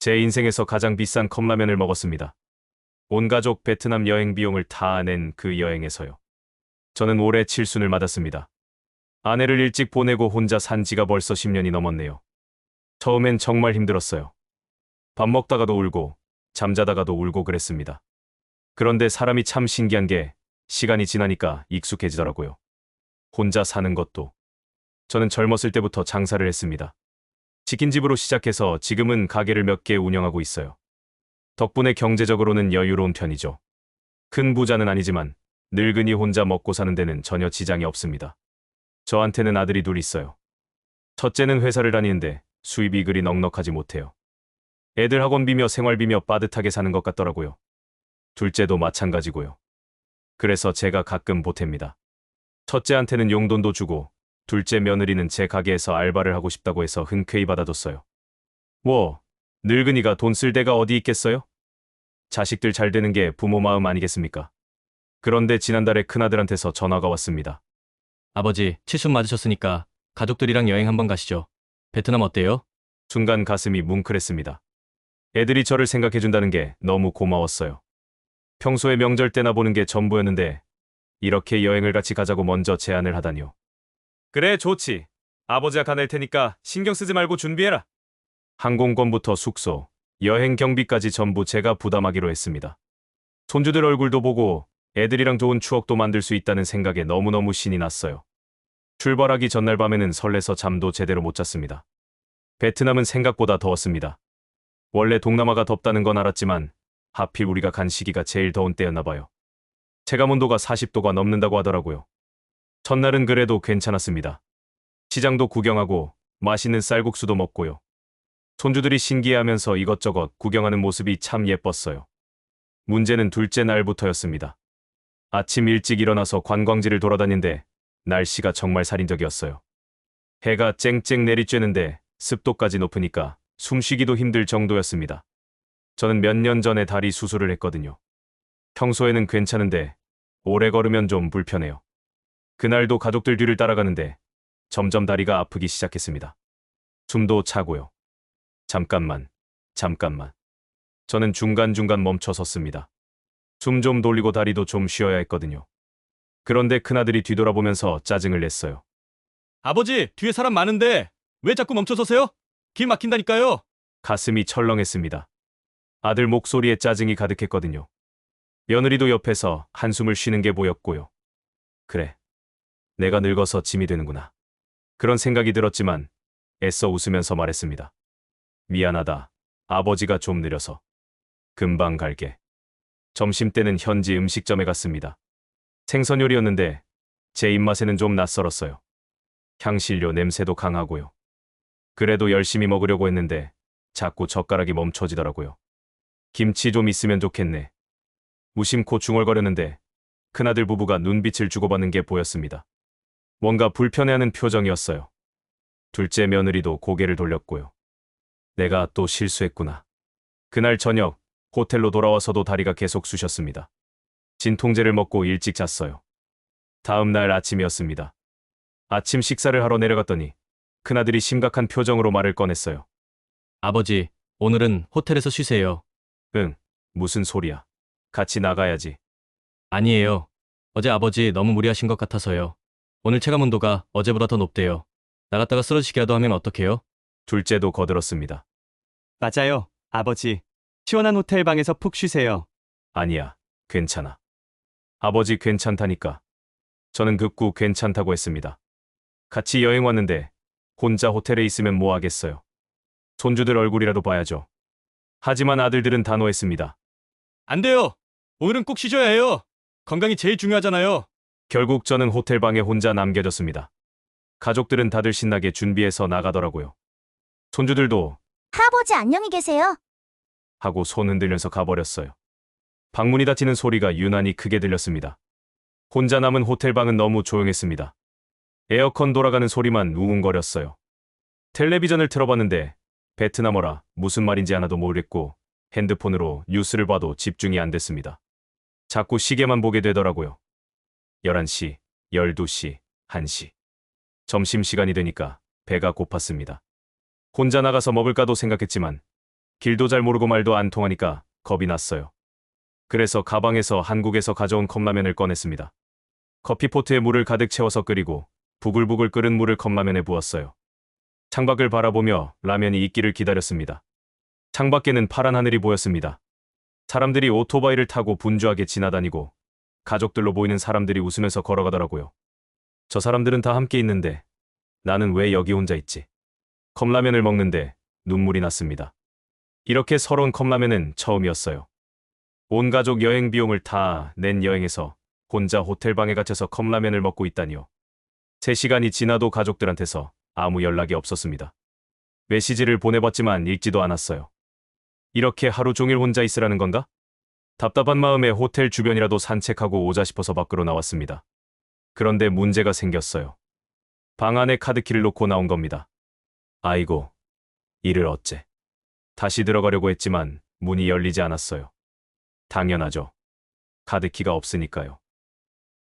제 인생에서 가장 비싼 컵라면을 먹었습니다. 온 가족 베트남 여행 비용을 다 낸 그 여행에서요. 저는 올해 칠순을 맞았습니다. 아내를 일찍 보내고 혼자 산 지가 벌써 10년이 넘었네요. 처음엔 정말 힘들었어요. 밥 먹다가도 울고, 잠자다가도 울고 그랬습니다. 그런데 사람이 참 신기한 게 시간이 지나니까 익숙해지더라고요. 혼자 사는 것도. 저는 젊었을 때부터 장사를 했습니다. 치킨집으로 시작해서 지금은 가게를 몇 개 운영하고 있어요. 덕분에 경제적으로는 여유로운 편이죠. 큰 부자는 아니지만 늙은이 혼자 먹고 사는 데는 전혀 지장이 없습니다. 저한테는 아들이 둘 있어요. 첫째는 회사를 다니는데 수입이 그리 넉넉하지 못해요. 애들 학원비며 생활비며 빠듯하게 사는 것 같더라고요. 둘째도 마찬가지고요. 그래서 제가 가끔 보탭니다. 첫째한테는 용돈도 주고 둘째 며느리는 제 가게에서 알바를 하고 싶다고 해서 흔쾌히 받아줬어요. 뭐, 늙은이가 돈 쓸 데가 어디 있겠어요? 자식들 잘 되는 게 부모 마음 아니겠습니까? 그런데 지난달에 큰아들한테서 전화가 왔습니다. 아버지, 칠순 맞으셨으니까 가족들이랑 여행 한번 가시죠. 베트남 어때요? 순간 가슴이 뭉클했습니다. 애들이 저를 생각해준다는 게 너무 고마웠어요. 평소에 명절 때나 보는 게 전부였는데 이렇게 여행을 같이 가자고 먼저 제안을 하다니요. 그래, 좋지. 아버지가 가낼 테니까 신경 쓰지 말고 준비해라. 항공권부터 숙소, 여행 경비까지 전부 제가 부담하기로 했습니다. 손주들 얼굴도 보고 애들이랑 좋은 추억도 만들 수 있다는 생각에 너무너무 신이 났어요. 출발하기 전날 밤에는 설레서 잠도 제대로 못 잤습니다. 베트남은 생각보다 더웠습니다. 원래 동남아가 덥다는 건 알았지만 하필 우리가 간 시기가 제일 더운 때였나 봐요. 체감온도가 40도가 넘는다고 하더라고요. 첫날은 그래도 괜찮았습니다. 시장도 구경하고 맛있는 쌀국수도 먹고요. 손주들이 신기해하면서 이것저것 구경하는 모습이 참 예뻤어요. 문제는 둘째 날부터였습니다. 아침 일찍 일어나서 관광지를 돌아다니는데 날씨가 정말 살인적이었어요. 해가 쨍쨍 내리쬐는데 습도까지 높으니까 숨쉬기도 힘들 정도였습니다. 저는 몇 년 전에 다리 수술을 했거든요. 평소에는 괜찮은데 오래 걸으면 좀 불편해요. 그날도 가족들 뒤를 따라가는데 점점 다리가 아프기 시작했습니다. 숨도 차고요. 잠깐만. 저는 중간중간 멈춰 섰습니다. 숨 좀 돌리고 다리도 좀 쉬어야 했거든요. 그런데 큰아들이 뒤돌아보면서 짜증을 냈어요. 아버지, 뒤에 사람 많은데 왜 자꾸 멈춰서세요? 길 막힌다니까요. 가슴이 철렁했습니다. 아들 목소리에 짜증이 가득했거든요. 며느리도 옆에서 한숨을 쉬는 게 보였고요. 그래, 내가 늙어서 짐이 되는구나. 그런 생각이 들었지만 애써 웃으면서 말했습니다. 미안하다. 아버지가 좀 느려서. 금방 갈게. 점심때는 현지 음식점에 갔습니다. 생선 요리였는데 제 입맛에는 좀 낯설었어요. 향신료 냄새도 강하고요. 그래도 열심히 먹으려고 했는데 자꾸 젓가락이 멈춰지더라고요. 김치 좀 있으면 좋겠네. 무심코 중얼거렸는데 큰아들 부부가 눈빛을 주고받는 게 보였습니다. 뭔가 불편해하는 표정이었어요. 둘째 며느리도 고개를 돌렸고요. 내가 또 실수했구나. 그날 저녁 호텔로 돌아와서도 다리가 계속 쑤셨습니다. 진통제를 먹고 일찍 잤어요. 다음 날 아침이었습니다. 아침 식사를 하러 내려갔더니 큰아들이 심각한 표정으로 말을 꺼냈어요. 아버지, 오늘은 호텔에서 쉬세요. 응, 무슨 소리야. 같이 나가야지. 아니에요. 어제 아버지 너무 무리하신 것 같아서요. 오늘 체감온도가 어제보다 더 높대요. 나갔다가 쓰러지기라도 하면 어떡해요? 둘째도 거들었습니다. 맞아요, 아버지. 시원한 호텔 방에서 푹 쉬세요. 아니야, 괜찮아. 아버지 괜찮다니까. 저는 극구 괜찮다고 했습니다. 같이 여행 왔는데 혼자 호텔에 있으면 뭐 하겠어요. 손주들 얼굴이라도 봐야죠. 하지만 아들들은 단호했습니다. 안 돼요. 오늘은 꼭 쉬셔야 해요. 건강이 제일 중요하잖아요. 결국 저는 호텔 방에 혼자 남겨졌습니다. 가족들은 다들 신나게 준비해서 나가더라고요. 손주들도 할아버지 안녕히 계세요. 하고 손 흔들면서 가버렸어요. 방문이 닫히는 소리가 유난히 크게 들렸습니다. 혼자 남은 호텔 방은 너무 조용했습니다. 에어컨 돌아가는 소리만 우웅거렸어요. 텔레비전을 틀어봤는데 베트남어라 무슨 말인지 하나도 모르겠고 핸드폰으로 뉴스를 봐도 집중이 안 됐습니다. 자꾸 시계만 보게 되더라고요. 11시, 12시, 1시. 점심시간이 되니까 배가 고팠습니다. 혼자 나가서 먹을까도 생각했지만 길도 잘 모르고 말도 안 통하니까 겁이 났어요. 그래서 가방에서 한국에서 가져온 컵라면을 꺼냈습니다. 커피포트에 물을 가득 채워서 끓이고 부글부글 끓은 물을 컵라면에 부었어요. 창밖을 바라보며 라면이 익기를 기다렸습니다. 창밖에는 파란 하늘이 보였습니다. 사람들이 오토바이를 타고 분주하게 지나다니고 가족들로 보이는 사람들이 웃으면서 걸어가더라고요. 저 사람들은 다 함께 있는데 나는 왜 여기 혼자 있지? 컵라면을 먹는데 눈물이 났습니다. 이렇게 서러운 컵라면은 처음이었어요. 온 가족 여행 비용을 다 낸 여행에서 혼자 호텔방에 갇혀서 컵라면을 먹고 있다니요. 3시간이 지나도 가족들한테서 아무 연락이 없었습니다. 메시지를 보내봤지만 읽지도 않았어요. 이렇게 하루 종일 혼자 있으라는 건가? 답답한 마음에 호텔 주변이라도 산책하고 오자 싶어서 밖으로 나왔습니다. 그런데 문제가 생겼어요. 방 안에 카드키를 놓고 나온 겁니다. 아이고, 이를 어째. 다시 들어가려고 했지만 문이 열리지 않았어요. 당연하죠. 카드키가 없으니까요.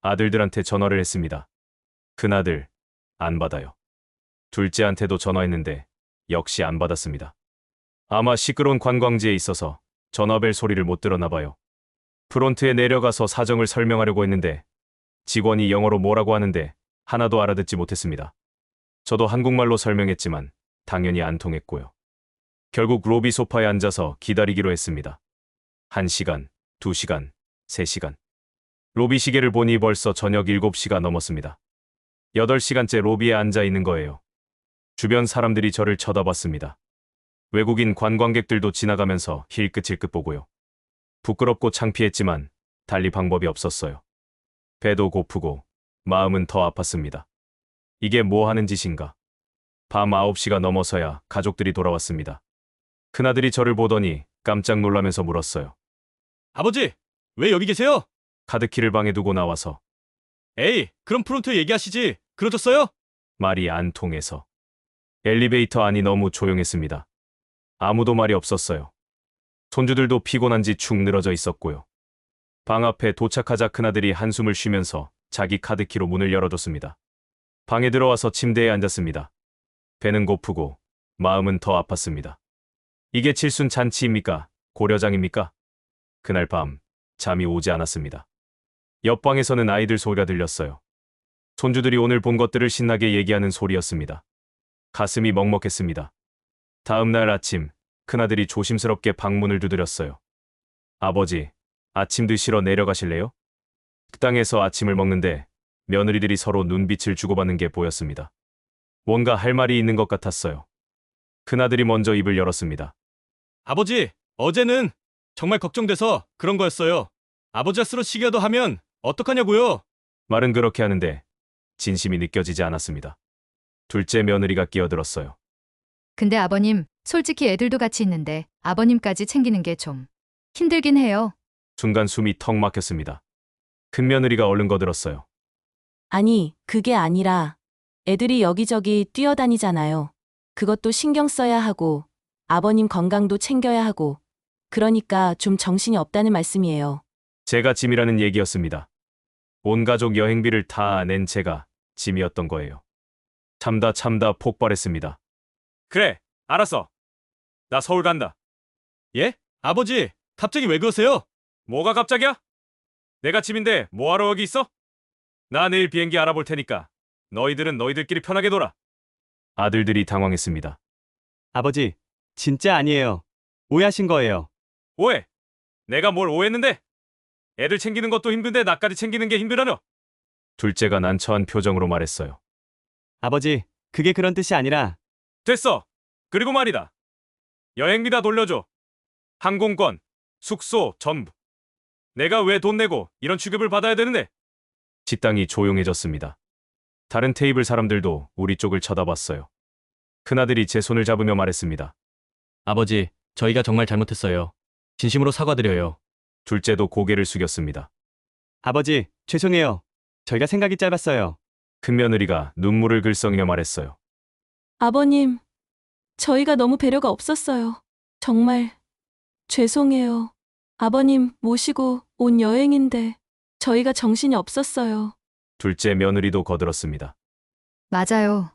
아들들한테 전화를 했습니다. 큰아들, 안 받아요. 둘째한테도 전화했는데 역시 안 받았습니다. 아마 시끄러운 관광지에 있어서 전화벨 소리를 못 들었나 봐요. 프론트에 내려가서 사정을 설명하려고 했는데 직원이 영어로 뭐라고 하는데 하나도 알아듣지 못했습니다. 저도 한국말로 설명했지만 당연히 안 통했고요. 결국 로비 소파에 앉아서 기다리기로 했습니다. 1시간, 2시간, 3시간. 로비 시계를 보니 벌써 저녁 7시가 넘었습니다. 8시간째 로비에 앉아 있는 거예요. 주변 사람들이 저를 쳐다봤습니다. 외국인 관광객들도 지나가면서 힐끗힐끗 보고요. 부끄럽고 창피했지만 달리 방법이 없었어요. 배도 고프고 마음은 더 아팠습니다. 이게 뭐 하는 짓인가? 밤 9시가 넘어서야 가족들이 돌아왔습니다. 큰아들이 저를 보더니 깜짝 놀라면서 물었어요. 아버지, 왜 여기 계세요? 카드키를 방에 두고 나와서 에이, 그럼 프론트에 얘기하시지. 그러셨어요? 말이 안 통해서. 엘리베이터 안이 너무 조용했습니다. 아무도 말이 없었어요. 손주들도 피곤한지 축 늘어져 있었고요. 방 앞에 도착하자 큰아들이 한숨을 쉬면서 자기 카드키로 문을 열어뒀습니다. 방에 들어와서 침대에 앉았습니다. 배는 고프고 마음은 더 아팠습니다. 이게 칠순 잔치입니까? 고려장입니까? 그날 밤 잠이 오지 않았습니다. 옆방에서는 아이들 소리가 들렸어요. 손주들이 오늘 본 것들을 신나게 얘기하는 소리였습니다. 가슴이 먹먹했습니다. 다음 날 아침 큰아들이 조심스럽게 방문을 두드렸어요. 아버지, 아침 드시러 내려가실래요? 식당에서 아침을 먹는데 며느리들이 서로 눈빛을 주고받는 게 보였습니다. 뭔가 할 말이 있는 것 같았어요. 큰아들이 먼저 입을 열었습니다. 아버지, 어제는 정말 걱정돼서 그런 거였어요. 아버지가 쓰러지기라도 하면 어떡하냐고요? 말은 그렇게 하는데 진심이 느껴지지 않았습니다. 둘째 며느리가 끼어들었어요. 근데 아버님, 솔직히 애들도 같이 있는데 아버님까지 챙기는 게 좀 힘들긴 해요. 순간 숨이 턱 막혔습니다. 큰 며느리가 얼른 거들었어요. 아니, 그게 아니라 애들이 여기저기 뛰어다니잖아요. 그것도 신경 써야 하고 아버님 건강도 챙겨야 하고 그러니까 좀 정신이 없다는 말씀이에요. 제가 짐이라는 얘기였습니다. 온 가족 여행비를 다 낸 제가 짐이었던 거예요. 참다 폭발했습니다. 그래, 알았어. 나 서울 간다. 예? 아버지, 갑자기 왜 그러세요? 뭐가 갑자기야? 내가 짐인데 뭐하러 여기 있어? 나 내일 비행기 알아볼 테니까 너희들은 너희들끼리 편하게 놀아. 아들들이 당황했습니다. 아버지, 진짜 아니에요. 오해하신 거예요. 오해. 내가 뭘 오해했는데? 애들 챙기는 것도 힘든데 나까지 챙기는 게 힘들다뇨? 둘째가 난처한 표정으로 말했어요. 아버지, 그게 그런 뜻이 아니라 됐어. 그리고 말이다. 여행비 다 돌려줘. 항공권, 숙소, 전부. 내가 왜 돈 내고 이런 취급을 받아야 되는데? 식당이 조용해졌습니다. 다른 테이블 사람들도 우리 쪽을 쳐다봤어요. 큰아들이 제 손을 잡으며 말했습니다. 아버지, 저희가 정말 잘못했어요. 진심으로 사과드려요. 둘째도 고개를 숙였습니다. 아버지, 죄송해요. 저희가 생각이 짧았어요. 큰 며느리가 눈물을 글썽이며 말했어요. 아버님, 저희가 너무 배려가 없었어요. 정말 죄송해요. 아버님 모시고 온 여행인데 저희가 정신이 없었어요. 둘째 며느리도 거들었습니다. 맞아요.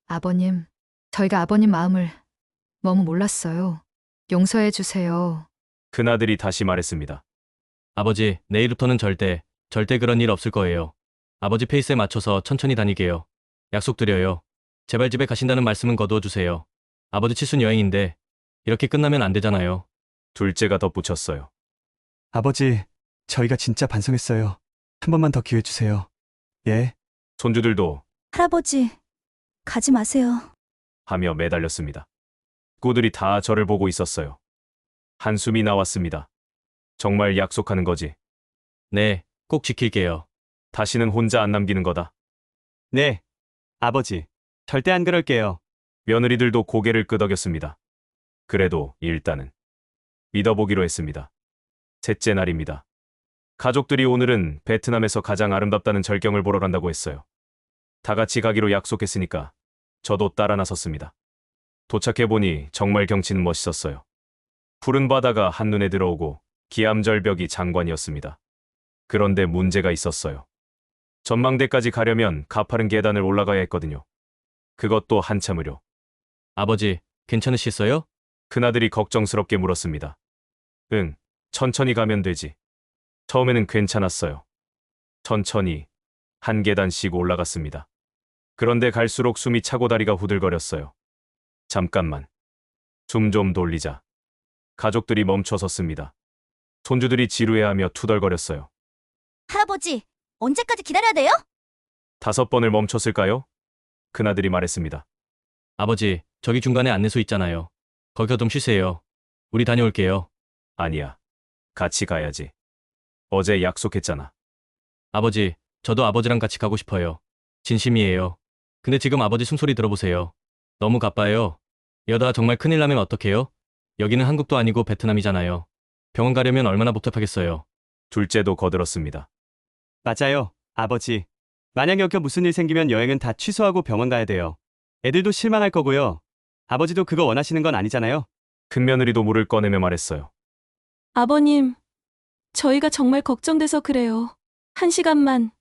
아버님, 저희가 아버님 마음을 너무 몰랐어요. 용서해 주세요. 큰아들이 다시 말했습니다. 아버지, 내일부터는 절대 그런 일 없을 거예요. 아버지 페이스에 맞춰서 천천히 다니게요. 약속드려요. 제발 집에 가신다는 말씀은 거두어 주세요. 아버지 칠순 여행인데 이렇게 끝나면 안 되잖아요. 둘째가 덧붙였어요. 아버지, 저희가 진짜 반성했어요. 한 번만 더 기회 주세요. 예? 손주들도 할아버지, 가지 마세요. 하며 매달렸습니다. 식구들이 다 저를 보고 있었어요. 한숨이 나왔습니다. 정말 약속하는 거지. 네, 꼭 지킬게요. 다시는 혼자 안 남기는 거다. 네. 아버지, 절대 안 그럴게요. 며느리들도 고개를 끄덕였습니다. 그래도 일단은 믿어보기로 했습니다. 셋째 날입니다. 가족들이 오늘은 베트남에서 가장 아름답다는 절경을 보러 간다고 했어요. 다 같이 가기로 약속했으니까 저도 따라 나섰습니다. 도착해보니 정말 경치는 멋있었어요. 푸른 바다가 한눈에 들어오고 기암절벽이 장관이었습니다. 그런데 문제가 있었어요. 전망대까지 가려면 가파른 계단을 올라가야 했거든요. 그것도 한참으로. 아버지, 괜찮으시겠어요? 큰아들이 걱정스럽게 물었습니다. 응, 천천히 가면 되지. 처음에는 괜찮았어요. 천천히 한 계단씩 올라갔습니다. 그런데 갈수록 숨이 차고 다리가 후들거렸어요. 잠깐만. 숨 좀 돌리자. 가족들이 멈춰 섰습니다. 손주들이 지루해하며 투덜거렸어요. 할아버지, 언제까지 기다려야 돼요? 5번을 멈췄을까요? 큰아들이 말했습니다. 아버지, 저기 중간에 안내소 있잖아요. 거기서 좀 쉬세요. 우리 다녀올게요. 아니야. 같이 가야지. 어제 약속했잖아. 아버지, 저도 아버지랑 같이 가고 싶어요. 진심이에요. 근데 지금 아버지 숨소리 들어보세요. 너무 가빠요. 이러다가 정말 큰일 나면 어떡해요? 여기는 한국도 아니고 베트남이잖아요. 병원 가려면 얼마나 복잡하겠어요. 둘째도 거들었습니다. 맞아요, 아버지. 만약 여기 무슨 일 생기면 여행은 다 취소하고 병원 가야 돼요. 애들도 실망할 거고요. 아버지도 그거 원하시는 건 아니잖아요. 큰며느리도 물을 꺼내며 말했어요. 아버님, 저희가 정말 걱정돼서 그래요. 1시간만,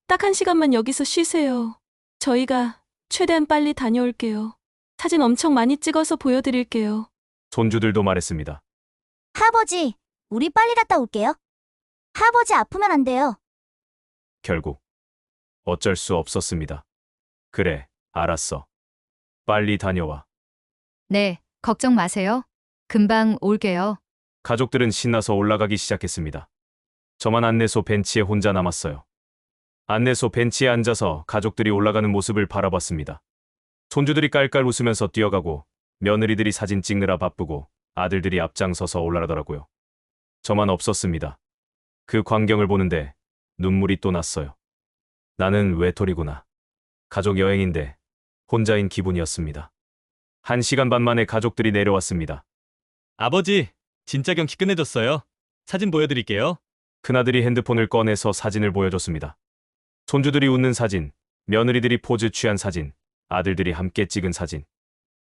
딱 1시간만 여기서 쉬세요. 저희가 최대한 빨리 다녀올게요. 사진 엄청 많이 찍어서 보여드릴게요. 손주들도 말했습니다. 할아버지, 우리 빨리 갔다 올게요. 할아버지 아프면 안 돼요. 결국 어쩔 수 없었습니다. 그래, 알았어. 빨리 다녀와. 네, 걱정 마세요. 금방 올게요. 가족들은 신나서 올라가기 시작했습니다. 저만 안내소 벤치에 혼자 남았어요. 안내소 벤치에 앉아서 가족들이 올라가는 모습을 바라봤습니다. 손주들이 깔깔 웃으면서 뛰어가고 며느리들이 사진 찍느라 바쁘고 아들들이 앞장서서 올라가더라고요. 저만 없었습니다. 그 광경을 보는데 눈물이 또 났어요. 나는 외톨이구나. 가족 여행인데 혼자인 기분이었습니다. 1시간 반 만에 가족들이 내려왔습니다. 아버지, 진짜 경치 끝내줬어요. 사진 보여드릴게요. 큰아들이 핸드폰을 꺼내서 사진을 보여줬습니다. 손주들이 웃는 사진, 며느리들이 포즈 취한 사진, 아들들이 함께 찍은 사진.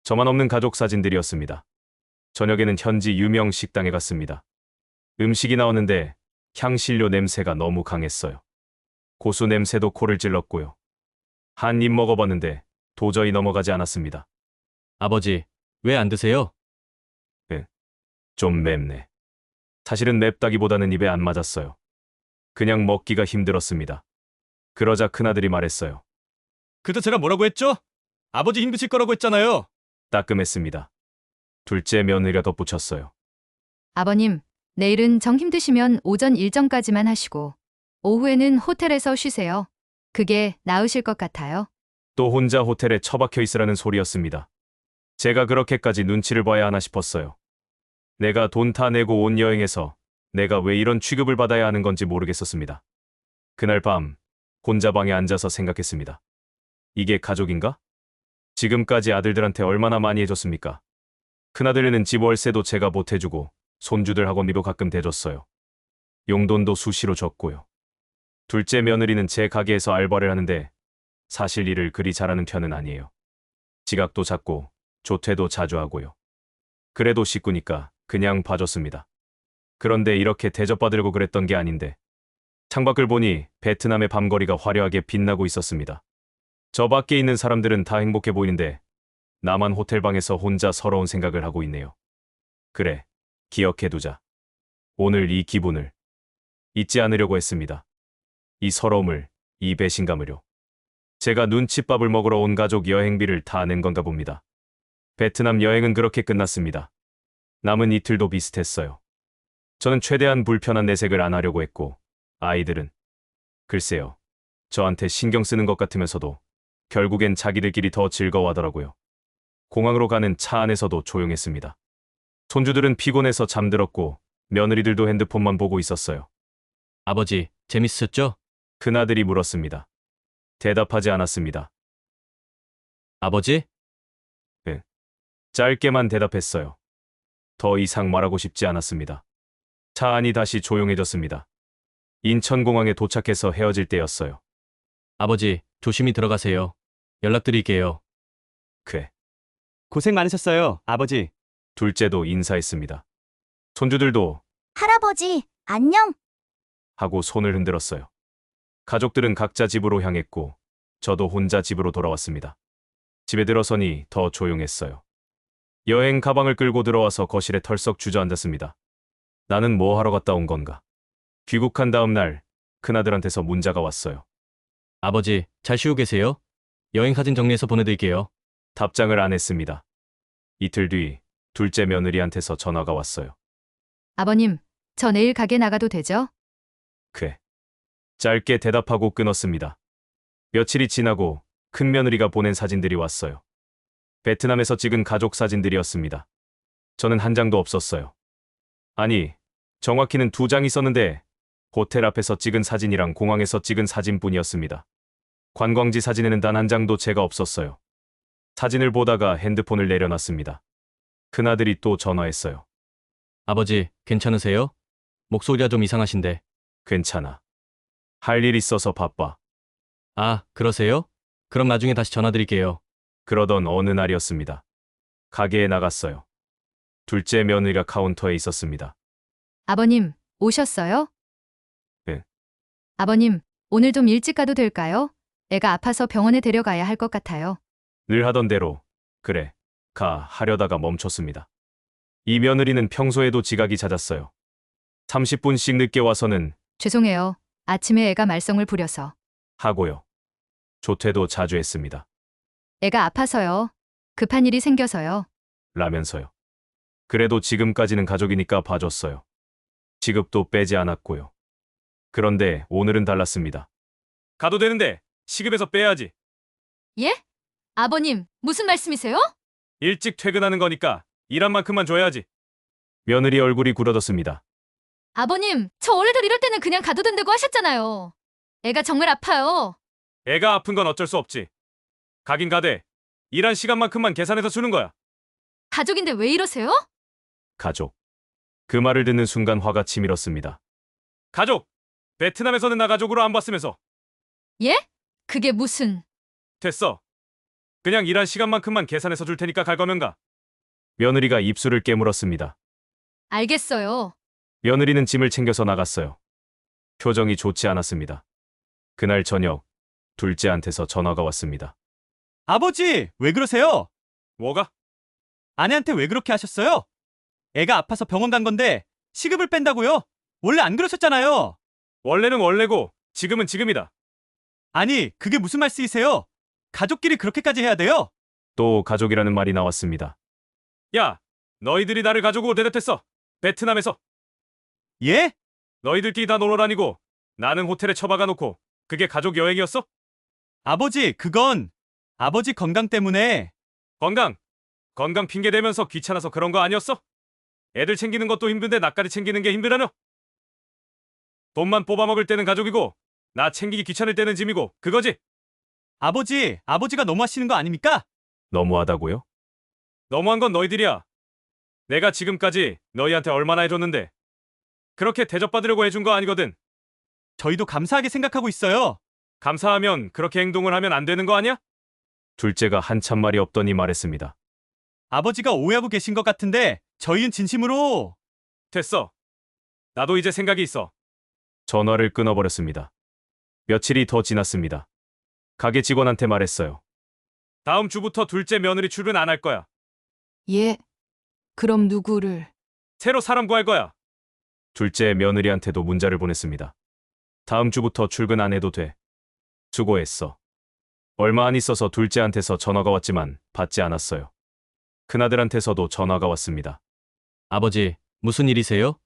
저만 없는 가족 사진들이었습니다. 저녁에는 현지 유명 식당에 갔습니다. 음식이 나왔는데 향신료 냄새가 너무 강했어요. 고수 냄새도 코를 찔렀고요. 한 입 먹어봤는데 도저히 넘어가지 않았습니다. 아버지, 왜 안 드세요? 좀 맵네. 사실은 맵다기보다는 입에 안 맞았어요. 그냥 먹기가 힘들었습니다. 그러자 큰아들이 말했어요. 그때 제가 뭐라고 했죠? 아버지 힘드실 거라고 했잖아요. 따끔했습니다. 둘째 며느리가 덧붙였어요. 아버님, 내일은 정 힘드시면 오전 일정까지만 하시고 오후에는 호텔에서 쉬세요. 그게 나으실 것 같아요. 또 혼자 호텔에 처박혀 있으라는 소리였습니다. 제가 그렇게까지 눈치를 봐야 하나 싶었어요. 내가 돈 다 내고 온 여행에서 내가 왜 이런 취급을 받아야 하는 건지 모르겠었습니다. 그날 밤 혼자 방에 앉아서 생각했습니다. 이게 가족인가? 지금까지 아들들한테 얼마나 많이 해줬습니까? 큰아들에는 집 월세도 제가 보태주고 손주들 학원비도 가끔 대줬어요. 용돈도 수시로 줬고요. 둘째 며느리는 제 가게에서 알바를 하는데 사실 일을 그리 잘하는 편은 아니에요. 지각도 잦고 조퇴도 자주 하고요. 그래도 식구니까 그냥 봐줬습니다. 그런데 이렇게 대접받으려고 그랬던 게 아닌데 창밖을 보니 베트남의 밤거리가 화려하게 빛나고 있었습니다. 저 밖에 있는 사람들은 다 행복해 보이는데 나만 호텔방에서 혼자 서러운 생각을 하고 있네요. 그래, 기억해두자. 오늘 이 기분을 잊지 않으려고 했습니다. 이 서러움을, 이 배신감을요. 제가 눈칫밥을 먹으러 온 가족 여행비를 다 낸 건가 봅니다. 베트남 여행은 그렇게 끝났습니다. 남은 이틀도 비슷했어요. 저는 최대한 불편한 내색을 안 하려고 했고, 아이들은 글쎄요, 저한테 신경 쓰는 것 같으면서도 결국엔 자기들끼리 더 즐거워하더라고요. 공항으로 가는 차 안에서도 조용했습니다. 손주들은 피곤해서 잠들었고 며느리들도 핸드폰만 보고 있었어요. 아버지, 재밌으셨죠? 큰아들이 물었습니다. 대답하지 않았습니다. 아버지? 짧게만 대답했어요. 더 이상 말하고 싶지 않았습니다. 차 안이 다시 조용해졌습니다. 인천공항에 도착해서 헤어질 때였어요. 아버지, 조심히 들어가세요. 연락드릴게요. 고생 많으셨어요, 아버지. 둘째도 인사했습니다. 손주들도 할아버지, 안녕. 하고 손을 흔들었어요. 가족들은 각자 집으로 향했고 저도 혼자 집으로 돌아왔습니다. 집에 들어서니 더 조용했어요. 여행 가방을 끌고 들어와서 거실에 털썩 주저앉았습니다. 나는 뭐 하러 갔다 온 건가? 귀국한 다음 날 큰아들한테서 문자가 왔어요. 아버지, 잘 쉬고 계세요? 여행 사진 정리해서 보내드릴게요. 답장을 안 했습니다. 이틀 뒤 둘째 며느리한테서 전화가 왔어요. 아버님, 저 내일 가게 나가도 되죠? 짧게 대답하고 끊었습니다. 며칠이 지나고 큰 며느리가 보낸 사진들이 왔어요. 베트남에서 찍은 가족 사진들이었습니다. 저는 한 장도 없었어요. 아니, 정확히는 2장 있었는데 호텔 앞에서 찍은 사진이랑 공항에서 찍은 사진뿐이었습니다. 관광지 사진에는 단 한 장도 제가 없었어요. 사진을 보다가 핸드폰을 내려놨습니다. 큰아들이 또 전화했어요. 아버지, 괜찮으세요? 목소리가 좀 이상하신데. 괜찮아. 할 일 있어서 바빠. 아, 그러세요? 그럼 나중에 다시 전화드릴게요. 그러던 어느 날이었습니다. 가게에 나갔어요. 둘째 며느리가 카운터에 있었습니다. 아버님, 오셨어요? 네. 아버님, 오늘 좀 일찍 가도 될까요? 애가 아파서 병원에 데려가야 할 것 같아요. 늘 하던 대로 그래, 가 하려다가 멈췄습니다. 이 며느리는 평소에도 지각이 잦았어요. 30분씩 늦게 와서는 죄송해요. 아침에 애가 말썽을 부려서. 하고요. 조퇴도 자주 했습니다. 애가 아파서요. 급한 일이 생겨서요. 라면서요. 그래도 지금까지는 가족이니까 봐줬어요. 지급도 빼지 않았고요. 그런데 오늘은 달랐습니다. 가도 되는데 시급에서 빼야지. 예? 아버님, 무슨 말씀이세요? 일찍 퇴근하는 거니까 일한 만큼만 줘야지. 며느리 얼굴이 굳어졌습니다. 아버님, 저 원래대로 이럴 때는 그냥 가도 된다고 하셨잖아요. 애가 정말 아파요. 애가 아픈 건 어쩔 수 없지. 가긴 가되 일한 시간만큼만 계산해서 주는 거야. 가족인데 왜 이러세요? 가족. 그 말을 듣는 순간 화가 치밀었습니다. 가족! 베트남에서는 나 가족으로 안 봤으면서. 예? 그게 무슨... 됐어. 그냥 일한 시간만큼만 계산해서 줄 테니까 갈 거면 가. 며느리가 입술을 깨물었습니다. 알겠어요. 며느리는 짐을 챙겨서 나갔어요. 표정이 좋지 않았습니다. 그날 저녁 둘째한테서 전화가 왔습니다. 아버지, 왜 그러세요? 뭐가? 아내한테 왜 그렇게 하셨어요? 애가 아파서 병원 간 건데 시급을 뺀다고요? 원래 안 그러셨잖아요. 원래는 원래고 지금은 지금이다. 아니, 그게 무슨 말씀이세요? 가족끼리 그렇게까지 해야 돼요? 또 가족이라는 말이 나왔습니다. 야, 너희들이 나를 가족으로 대접했어. 베트남에서. 예? 너희들끼리 다 놀러 다니고 나는 호텔에 처박아 놓고 그게 가족 여행이었어? 아버지, 그건 아버지 건강 때문에. 건강 핑계 대면서 귀찮아서 그런 거 아니었어? 애들 챙기는 것도 힘든데 나까지 챙기는 게 힘들다며? 돈만 뽑아먹을 때는 가족이고 나 챙기기 귀찮을 때는 짐이고 그거지? 아버지가 너무하시는 거 아닙니까? 너무하다고요? 너무한 건 너희들이야. 내가 지금까지 너희한테 얼마나 해줬는데 그렇게 대접받으려고 해준 거 아니거든. 저희도 감사하게 생각하고 있어요. 감사하면 그렇게 행동을 하면 안 되는 거 아니야? 둘째가 한참 말이 없더니 말했습니다. 아버지가 오해하고 계신 것 같은데 저희는 진심으로. 됐어. 나도 이제 생각이 있어. 전화를 끊어버렸습니다. 며칠이 더 지났습니다. 가게 직원한테 말했어요. 다음 주부터 둘째 며느리 출근 안 할 거야. 예. 그럼 누구를? 새로 사람 구할 거야. 둘째 며느리한테도 문자를 보냈습니다. 다음 주부터 출근 안 해도 돼. 수고했어. 얼마 안 있어서 둘째한테서 전화가 왔지만 받지 않았어요. 큰아들한테서도 전화가 왔습니다. 아버지, 무슨 일이세요?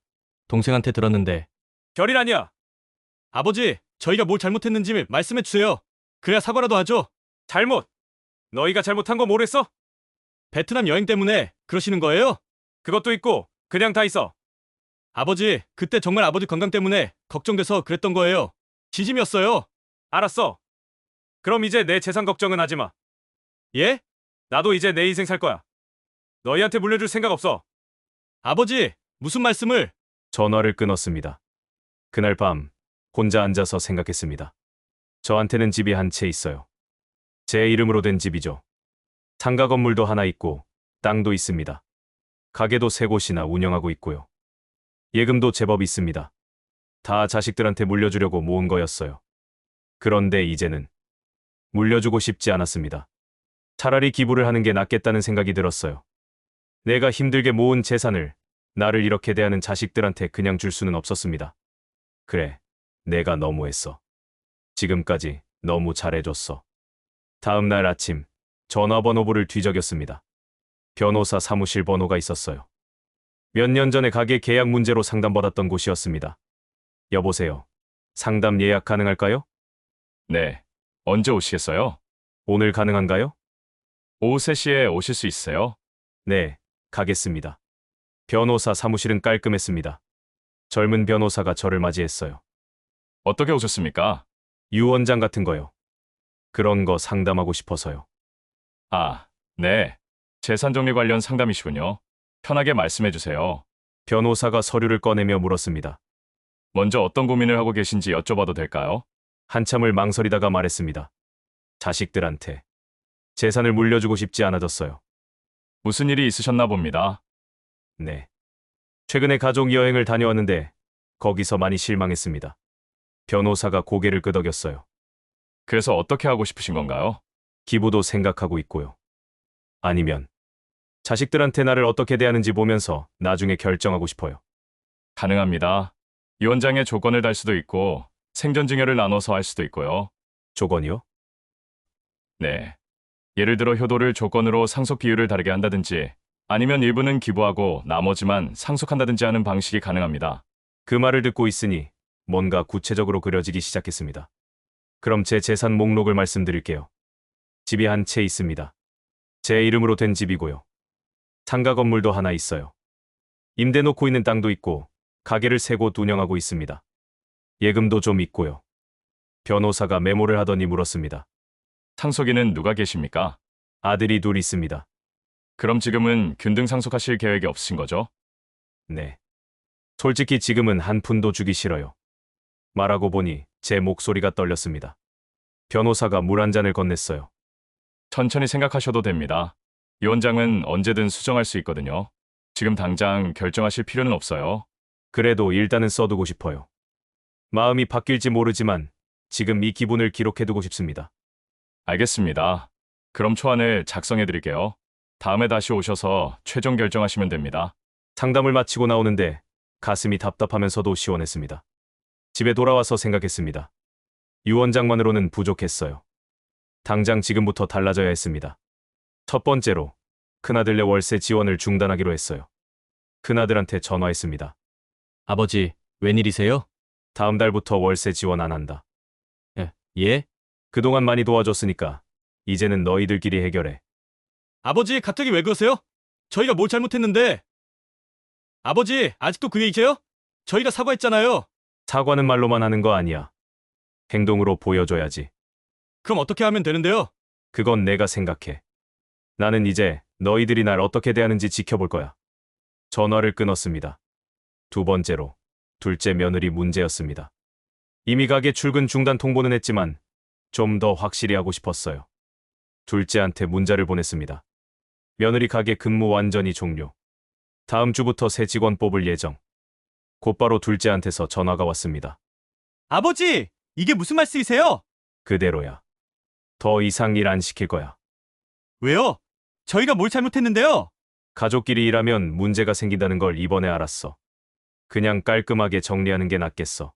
동생한테 들었는데. 별일 아니야. 아버지, 저희가 뭘 잘못했는지 말씀해 주세요. 그래야 사과라도 하죠. 잘못. 너희가 잘못한 거 모르겠어? 베트남 여행 때문에 그러시는 거예요? 그것도 있고 그냥 다 있어. 아버지, 그때 정말 아버지 건강 때문에 걱정돼서 그랬던 거예요. 진심이었어요. 알았어. 그럼 이제 내 재산 걱정은 하지 마. 예? 나도 이제 내 인생 살 거야. 너희한테 물려줄 생각 없어. 아버지, 무슨 말씀을? 전화를 끊었습니다. 그날 밤 혼자 앉아서 생각했습니다. 저한테는 집이 한 채 있어요. 제 이름으로 된 집이죠. 상가 건물도 하나 있고 땅도 있습니다. 가게도 3곳이나 운영하고 있고요. 예금도 제법 있습니다. 다 자식들한테 물려주려고 모은 거였어요. 그런데 이제는 물려주고 싶지 않았습니다. 차라리 기부를 하는 게 낫겠다는 생각이 들었어요. 내가 힘들게 모은 재산을 나를 이렇게 대하는 자식들한테 그냥 줄 수는 없었습니다. 그래, 내가 너무했어. 지금까지 너무 잘해줬어. 다음 날 아침 전화번호부를 뒤적였습니다. 변호사 사무실 번호가 있었어요. 몇 년 전에 가게 계약 문제로 상담받았던 곳이었습니다. 여보세요. 상담 예약 가능할까요? 네. 언제 오시겠어요? 오늘 가능한가요? 오후 3시에 오실 수 있어요? 네, 가겠습니다. 변호사 사무실은 깔끔했습니다. 젊은 변호사가 저를 맞이했어요. 어떻게 오셨습니까? 유언장 같은 거요. 그런 거 상담하고 싶어서요. 아, 네. 재산 정리 관련 상담이시군요. 편하게 말씀해 주세요. 변호사가 서류를 꺼내며 물었습니다. 먼저 어떤 고민을 하고 계신지 여쭤봐도 될까요? 한참을 망설이다가 말했습니다. 자식들한테 재산을 물려주고 싶지 않아졌어요. 무슨 일이 있으셨나 봅니다. 네. 최근에 가족 여행을 다녀왔는데 거기서 많이 실망했습니다. 변호사가 고개를 끄덕였어요. 그래서 어떻게 하고 싶으신 건가요? 기부도 생각하고 있고요. 아니면 자식들한테 나를 어떻게 대하는지 보면서 나중에 결정하고 싶어요. 가능합니다. 유언장에 조건을 달 수도 있고 생전 증여를 나눠서 할 수도 있고요. 조건이요? 네. 예를 들어 효도를 조건으로 상속 비율을 다르게 한다든지 아니면 일부는 기부하고 나머지만 상속한다든지 하는 방식이 가능합니다. 그 말을 듣고 있으니 뭔가 구체적으로 그려지기 시작했습니다. 그럼 제 재산 목록을 말씀드릴게요. 집이 한 채 있습니다. 제 이름으로 된 집이고요. 상가 건물도 하나 있어요. 임대 놓고 있는 땅도 있고 가게를 3곳 운영하고 있습니다. 예금도 좀 있고요. 변호사가 메모를 하더니 물었습니다. 상속인은 누가 계십니까? 아들이 둘 있습니다. 그럼 지금은 균등 상속하실 계획이 없으신 거죠? 네. 솔직히 지금은 한 푼도 주기 싫어요. 말하고 보니 제 목소리가 떨렸습니다. 변호사가 물 한 잔을 건넸어요. 천천히 생각하셔도 됩니다. 유언장은 언제든 수정할 수 있거든요. 지금 당장 결정하실 필요는 없어요. 그래도 일단은 써두고 싶어요. 마음이 바뀔지 모르지만 지금 이 기분을 기록해두고 싶습니다. 알겠습니다. 그럼 초안을 작성해 드릴게요. 다음에 다시 오셔서 최종 결정하시면 됩니다. 상담을 마치고 나오는데 가슴이 답답하면서도 시원했습니다. 집에 돌아와서 생각했습니다. 유언장만으로는 부족했어요. 당장 지금부터 달라져야 했습니다. 첫 번째로 큰아들네 월세 지원을 중단하기로 했어요. 큰아들한테 전화했습니다. 아버지, 웬일이세요? 다음 달부터 월세 지원 안 한다. 예? 그동안 많이 도와줬으니까 이제는 너희들끼리 해결해. 아버지, 갑자기 왜 그러세요? 저희가 뭘 잘못했는데? 아버지, 아직도 그 얘기세요? 저희가 사과했잖아요. 사과는 말로만 하는 거 아니야. 행동으로 보여줘야지. 그럼 어떻게 하면 되는데요? 그건 내가 생각해. 나는 이제 너희들이 날 어떻게 대하는지 지켜볼 거야. 전화를 끊었습니다. 두 번째로, 둘째 며느리 문제였습니다. 이미 가게 출근 중단 통보는 했지만 좀 더 확실히 하고 싶었어요. 둘째한테 문자를 보냈습니다. 며느리 가게 근무 완전히 종료. 다음 주부터 새 직원 뽑을 예정. 곧바로 둘째한테서 전화가 왔습니다. 아버지, 이게 무슨 말씀이세요? 그대로야. 더 이상 일 안 시킬 거야. 왜요? 저희가 뭘 잘못했는데요? 가족끼리 일하면 문제가 생긴다는 걸 이번에 알았어. 그냥 깔끔하게 정리하는 게 낫겠어.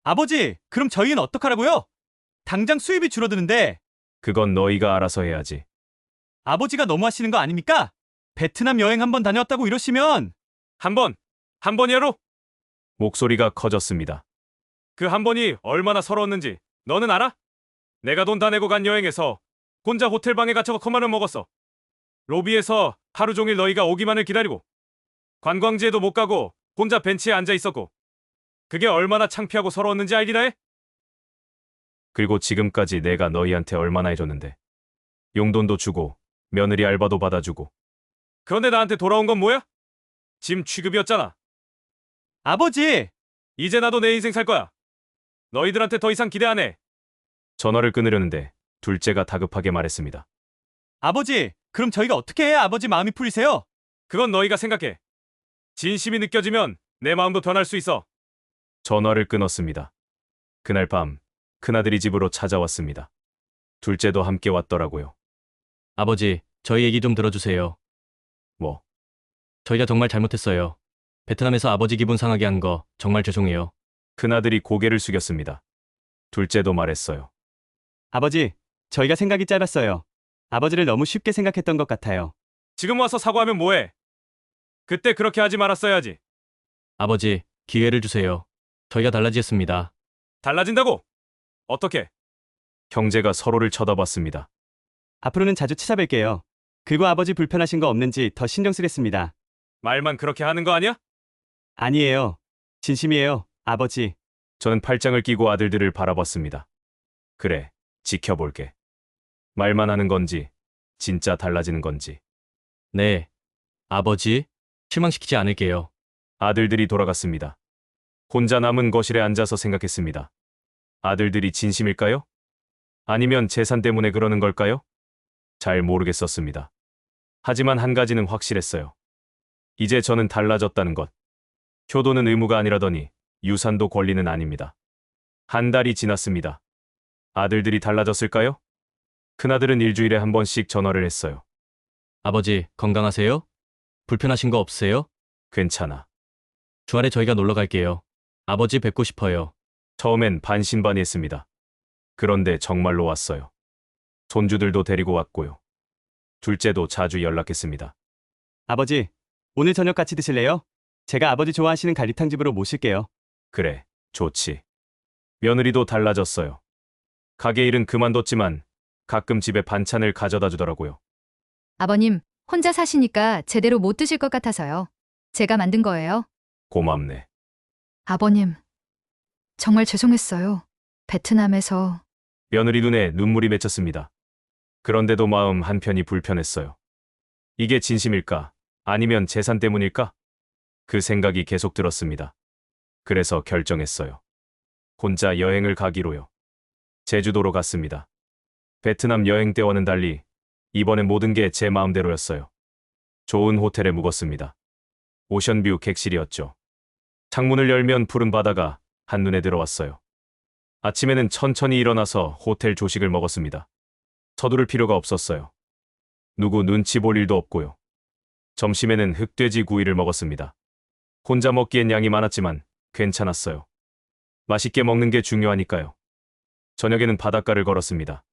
아버지, 그럼 저희는 어떡하라고요? 당장 수입이 줄어드는데 그건 너희가 알아서 해야지. 아버지가 너무 하시는 거 아닙니까? 베트남 여행 한번 다녀왔다고 이러시면 한 번이야로? 목소리가 커졌습니다. 그 한 번이 얼마나 서러웠는지 너는 알아? 내가 돈 다 내고 간 여행에서 혼자 호텔 방에 갇혀서 컵라면 먹었어. 로비에서 하루 종일 너희가 오기만을 기다리고 관광지에도 못 가고 혼자 벤치에 앉아 있었고 그게 얼마나 창피하고 서러웠는지 알기나 해? 그리고 지금까지 내가 너희한테 얼마나 해줬는데. 용돈도 주고 며느리 알바도 받아주고. 그런데 나한테 돌아온 건 뭐야? 짐 취급이었잖아. 아버지, 이제 나도 내 인생 살 거야. 너희들한테 더 이상 기대 안 해. 전화를 끊으려는데 둘째가 다급하게 말했습니다. 아버지, 그럼 저희가 어떻게 해야 아버지 마음이 풀리세요? 그건 너희가 생각해. 진심이 느껴지면 내 마음도 변할 수 있어. 전화를 끊었습니다. 그날 밤 큰아들이 집으로 찾아왔습니다. 둘째도 함께 왔더라고요. 아버지, 저희 얘기 좀 들어주세요. 뭐? 저희가 정말 잘못했어요. 베트남에서 아버지 기분 상하게 한 거 정말 죄송해요. 큰아들이 고개를 숙였습니다. 둘째도 말했어요. 아버지, 저희가 생각이 짧았어요. 아버지를 너무 쉽게 생각했던 것 같아요. 지금 와서 사과하면 뭐해? 그때 그렇게 하지 말았어야지. 아버지, 기회를 주세요. 저희가 달라지겠습니다. 달라진다고? 어떻게? 형제가 서로를 쳐다봤습니다. 앞으로는 자주 찾아뵐게요. 그리고 아버지 불편하신 거 없는지 더 신경 쓰겠습니다. 말만 그렇게 하는 거 아니야? 아니에요. 진심이에요, 아버지. 저는 팔짱을 끼고 아들들을 바라봤습니다. 그래, 지켜볼게. 말만 하는 건지, 진짜 달라지는 건지. 네. 아버지, 실망시키지 않을게요. 아들들이 돌아갔습니다. 혼자 남은 거실에 앉아서 생각했습니다. 아들들이 진심일까요? 아니면 재산 때문에 그러는 걸까요? 잘 모르겠었습니다. 하지만 한 가지는 확실했어요. 이제 저는 달라졌다는 것. 효도는 의무가 아니라더니 유산도 권리는 아닙니다. 한 달이 지났습니다. 아들들이 달라졌을까요? 큰아들은 일주일에 한 번씩 전화를 했어요. 아버지, 건강하세요? 불편하신 거 없으세요? 괜찮아. 주말에 저희가 놀러 갈게요. 아버지 뵙고 싶어요. 처음엔 반신반의했습니다. 그런데 정말로 왔어요. 손주들도 데리고 왔고요. 둘째도 자주 연락했습니다. 아버지, 오늘 저녁 같이 드실래요? 제가 아버지 좋아하시는 갈비탕집으로 모실게요. 그래, 좋지. 며느리도 달라졌어요. 가게 일은 그만뒀지만 가끔 집에 반찬을 가져다 주더라고요. 아버님, 혼자 사시니까 제대로 못 드실 것 같아서요. 제가 만든 거예요. 고맙네. 아버님, 정말 죄송했어요. 베트남에서 며느리 눈에 눈물이 맺혔습니다. 그런데도 마음 한편이 불편했어요. 이게 진심일까? 아니면 재산 때문일까? 그 생각이 계속 들었습니다. 그래서 결정했어요. 혼자 여행을 가기로요. 제주도로 갔습니다. 베트남 여행 때와는 달리 이번엔 모든 게 제 마음대로였어요. 좋은 호텔에 묵었습니다. 오션뷰 객실이었죠. 창문을 열면 푸른 바다가 한눈에 들어왔어요. 아침에는 천천히 일어나서 호텔 조식을 먹었습니다. 서두를 필요가 없었어요. 누구 눈치 볼 일도 없고요. 점심에는 흑돼지 구이를 먹었습니다. 혼자 먹기엔 양이 많았지만 괜찮았어요. 맛있게 먹는 게 중요하니까요. 저녁에는 바닷가를 걸었습니다.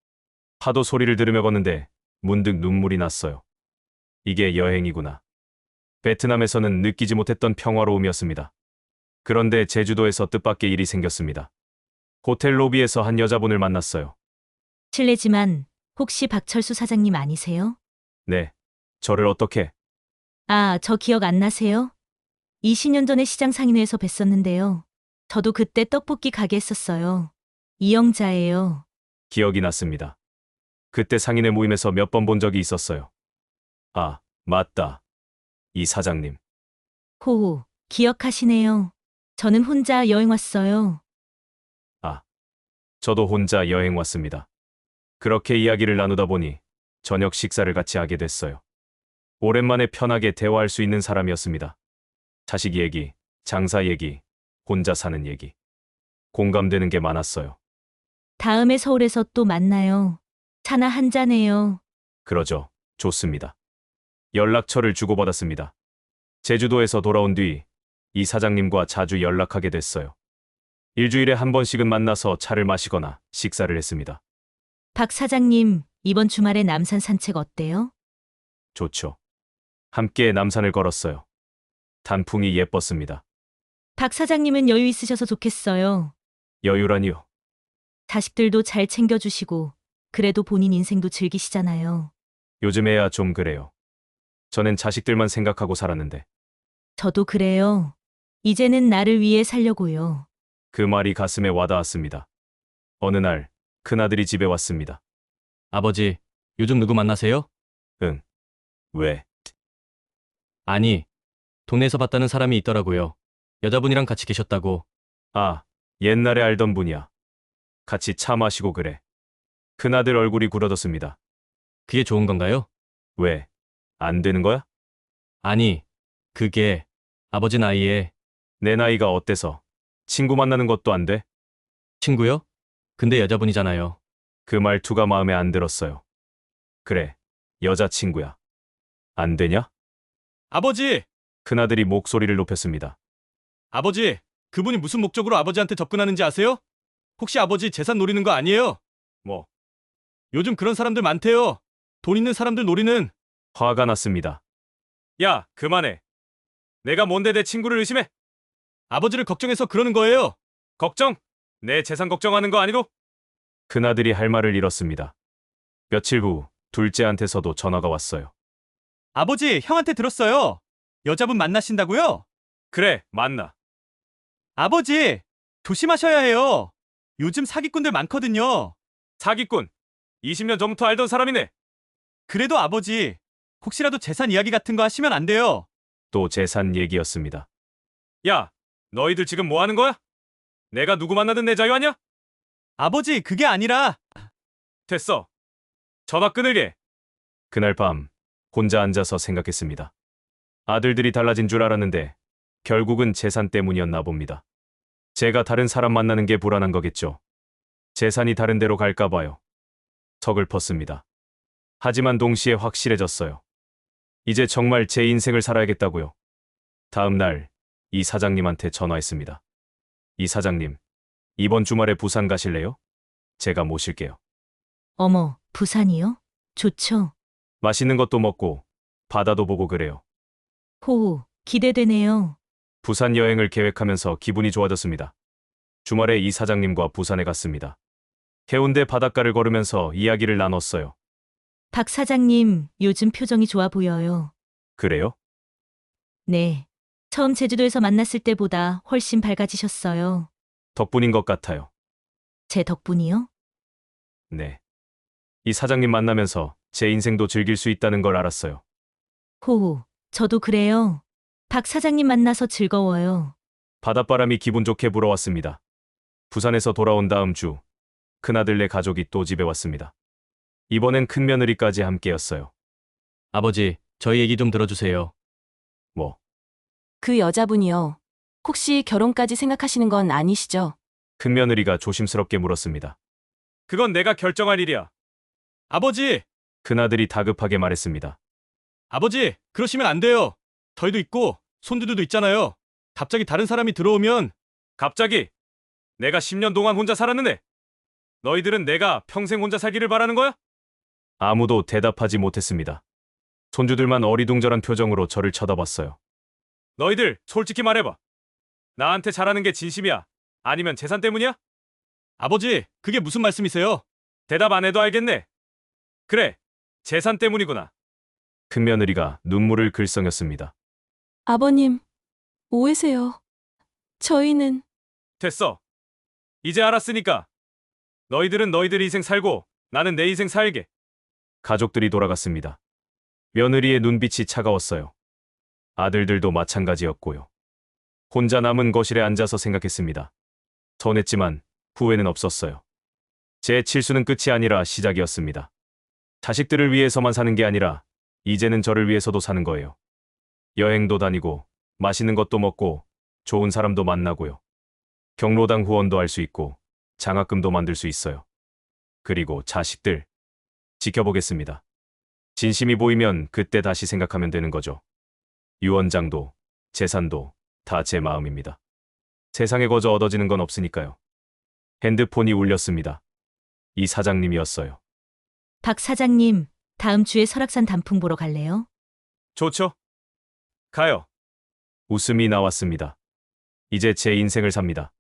파도 소리를 들으며 걷는데 문득 눈물이 났어요. 이게 여행이구나. 베트남에서는 느끼지 못했던 평화로움이었습니다. 그런데 제주도에서 뜻밖의 일이 생겼습니다. 호텔 로비에서 한 여자분을 만났어요. 실례지만 혹시 박철수 사장님 아니세요? 네, 저를 어떻게? 아, 저 기억 안 나세요? 20년 전에 시장 상인회에서 뵀었는데요. 저도 그때 떡볶이 가게 했었어요. 이영자예요. 기억이 났습니다. 그때 상인회 모임에서 몇 번 본 적이 있었어요. 아, 맞다. 이 사장님. 호호, 기억하시네요. 저는 혼자 여행 왔어요. 저도 혼자 여행 왔습니다. 그렇게 이야기를 나누다 보니 저녁 식사를 같이 하게 됐어요. 오랜만에 편하게 대화할 수 있는 사람이었습니다. 자식 얘기, 장사 얘기, 혼자 사는 얘기. 공감되는 게 많았어요. 다음에 서울에서 또 만나요. 차나 한잔해요. 그러죠. 좋습니다. 연락처를 주고받았습니다. 제주도에서 돌아온 뒤 이 사장님과 자주 연락하게 됐어요. 일주일에 한 번씩은 만나서 차를 마시거나 식사를 했습니다. 박 사장님, 이번 주말에 남산 산책 어때요? 좋죠. 함께 남산을 걸었어요. 단풍이 예뻤습니다. 박 사장님은 여유 있으셔서 좋겠어요. 여유라니요. 자식들도 잘 챙겨주시고, 그래도 본인 인생도 즐기시잖아요. 요즘에야 좀 그래요. 전엔 자식들만 생각하고 살았는데 저도 그래요. 이제는 나를 위해 살려고요. 그 말이 가슴에 와닿았습니다. 어느 날 큰아들이 집에 왔습니다. 아버지, 요즘 누구 만나세요? 왜? 아니, 동네에서 봤다는 사람이 있더라고요. 여자분이랑 같이 계셨다고. 아, 옛날에 알던 분이야. 같이 차 마시고 그래. 큰아들 얼굴이 굳어졌습니다. 그게 좋은 건가요? 왜? 안 되는 거야? 아니, 그게 아버지 나이에 내 나이가 어때서? 친구 만나는 것도 안 돼? 친구요? 근데 여자분이잖아요. 그 말투가 마음에 안 들었어요. 그래, 여자친구야. 안 되냐? 아버지! 큰아들이 목소리를 높였습니다. 아버지! 그분이 무슨 목적으로 아버지한테 접근하는지 아세요? 혹시 아버지 재산 노리는 거 아니에요? 뭐. 요즘 그런 사람들 많대요. 돈 있는 사람들 노리는. 화가 났습니다. 야, 그만해. 내가 뭔데 내 친구를 의심해? 아버지를 걱정해서 그러는 거예요. 걱정? 내 재산 걱정하는 거 아니고? 큰아들이 할 말을 잃었습니다. 며칠 후 둘째한테서도 전화가 왔어요. 아버지, 형한테 들었어요. 여자분 만나신다고요? 그래, 만나. 아버지, 조심하셔야 해요. 요즘 사기꾼들 많거든요. 사기꾼. 20년 전부터 알던 사람이네. 그래도 아버지, 혹시라도 재산 이야기 같은 거 하시면 안 돼요. 또 재산 얘기였습니다. 야, 너희들 지금 뭐 하는 거야? 내가 누구 만나든 내 자유 아냐? 아버지, 그게 아니라 됐어. 전화 끊을게. 그날 밤 혼자 앉아서 생각했습니다. 아들들이 달라진 줄 알았는데 결국은 재산 때문이었나 봅니다. 제가 다른 사람 만나는 게 불안한 거겠죠. 재산이 다른 데로 갈까 봐요. 서글펐습니다. 하지만 동시에 확실해졌어요. 이제 정말 제 인생을 살아야겠다고요. 다음 날 이 사장님한테 전화했습니다. 이 사장님, 이번 주말에 부산 가실래요? 제가 모실게요. 어머, 부산이요? 좋죠. 맛있는 것도 먹고 바다도 보고 그래요. 호우, 기대되네요. 부산 여행을 계획하면서 기분이 좋아졌습니다. 주말에 이 사장님과 부산에 갔습니다. 해운대 바닷가를 걸으면서 이야기를 나눴어요. 박 사장님, 요즘 표정이 좋아 보여요. 그래요? 네. 처음 제주도에서 만났을 때보다 훨씬 밝아지셨어요. 덕분인 것 같아요. 제 덕분이요? 네. 이 사장님 만나면서 제 인생도 즐길 수 있다는 걸 알았어요. 호우, 저도 그래요. 박 사장님 만나서 즐거워요. 바닷바람이 기분 좋게 불어왔습니다. 부산에서 돌아온 다음 주, 큰아들네 가족이 또 집에 왔습니다. 이번엔 큰며느리까지 함께였어요. 아버지, 저희 얘기 좀 들어주세요. 뭐, 그 여자분이요. 혹시 결혼까지 생각하시는 건 아니시죠? 큰며느리가 조심스럽게 물었습니다. 그건 내가 결정할 일이야. 아버지! 큰아들이 다급하게 말했습니다. 아버지! 그러시면 안 돼요. 저희도 있고 손주들도 있잖아요. 갑자기 다른 사람이 들어오면 갑자기? 내가 10년 동안 혼자 살았는데 너희들은 내가 평생 혼자 살기를 바라는 거야? 아무도 대답하지 못했습니다. 손주들만 어리둥절한 표정으로 저를 쳐다봤어요. 너희들 솔직히 말해봐. 나한테 잘하는 게 진심이야? 아니면 재산 때문이야? 아버지, 그게 무슨 말씀이세요? 대답 안 해도 알겠네. 그래, 재산 때문이구나. 큰며느리가 눈물을 글썽였습니다. 아버님, 오해세요. 저희는 됐어. 이제 알았으니까. 너희들은 너희들 인생 살고 나는 내 인생 살게. 가족들이 돌아갔습니다. 며느리의 눈빛이 차가웠어요. 아들들도 마찬가지였고요. 혼자 남은 거실에 앉아서 생각했습니다. 서운했지만 후회는 없었어요. 제 칠수는 끝이 아니라 시작이었습니다. 자식들을 위해서만 사는 게 아니라 이제는 저를 위해서도 사는 거예요. 여행도 다니고 맛있는 것도 먹고 좋은 사람도 만나고요. 경로당 후원도 할 수 있고 장학금도 만들 수 있어요. 그리고 자식들 지켜보겠습니다. 진심이 보이면 그때 다시 생각하면 되는 거죠. 유언장도, 재산도 다 제 마음입니다. 세상에 거저 얻어지는 건 없으니까요. 핸드폰이 울렸습니다. 이 사장님이었어요. 박 사장님, 다음 주에 설악산 단풍 보러 갈래요? 좋죠? 가요. 웃음이 나왔습니다. 이제 제 인생을 삽니다.